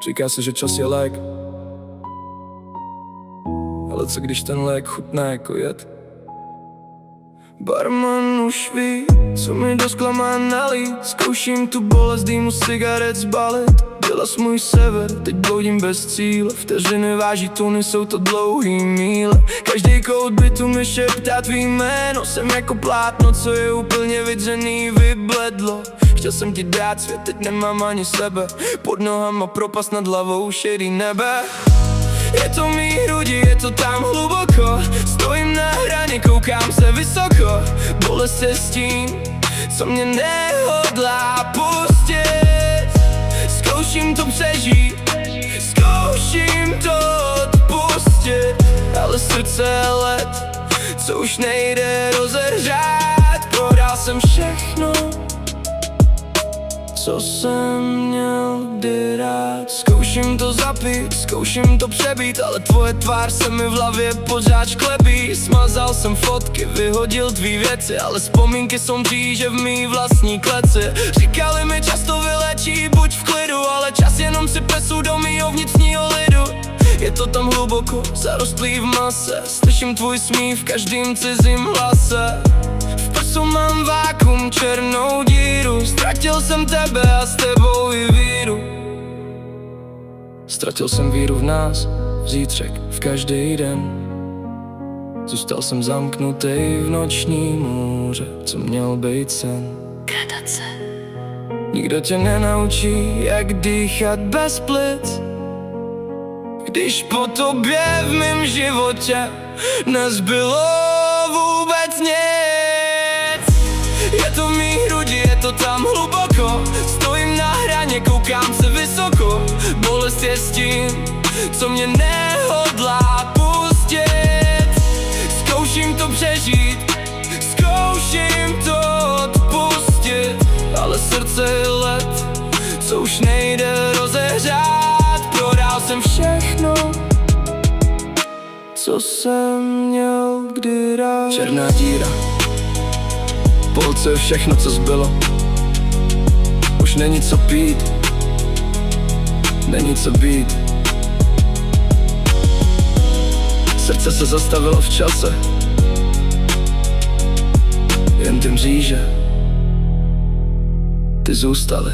Říká se, že čas je lék, ale co když ten lék chutná jako jed? Barman už ví, co mi do skla má nalít. Zkouším tu bolest dýmu cigaret zbalit. Byla jsi můj sever, teď bloudím bez cíle. Vteřiny váží tuny, jsou to dlouhý míle. Každý kout bytu mi šeptá tvý jméno. Jsem jako plátno, co je úplně vydřený, vybledlo. Chtěl jsem ti dát svět, teď nemám ani sebe. Pod nohama propast, nad hlavou šedý nebe. Je to mý hrudi, je to tam hluboko. Stojím na hraně, koukám se vysoko. Bolest se s tím, co mě nehodlá pustit. Zkouším to přežít, zkouším to odpustit. Ale srdce je led, co už nejde rozehřát. Prodal jsem všechno, co jsem měl kdy rád. Zkouším to zapít, zkouším to přebít, ale tvoje tvář se mi v hlavě pořád šklepí. Smazal jsem fotky, vyhodil tvý věci, ale vzpomínky jsou mříže v mý vlastní kleci. Říkali mi často vylečí, buď v klidu, ale čas jenom si pesu do mýho vnitřního lidu. Je to tam hluboko, zarostlý v mase. Slyším tvůj smích v každým cizím hlase. V prsu mám vákum, černou díru. Ztratil jsem tebe a s tebou i víru. Ztratil jsem víru v nás, v zítřek, v každý den. Zůstal jsem zamknutý v noční můře, co měl být sen. Gradace. Nikdo tě nenaučí, jak dýchat bez plic, když po tobě v mém životě nezbylo vůbec nic. Je to v mý hrudi, je to tam hluboko. Stojím na hraně, koukám se vysoko. Bolest je s tím, co mě nehodlá pustit. Zkouším to přežít, zkouším to odpustit. Ale srdce je led, co už nejde rozehřát. Prodal jsem všechno, co jsem měl kdy rád. Černá díra, polce je všechno, co zbylo. Už není co pít, není co být. Srdce se zastavilo v čase, jen ty mříže, ty zůstaly.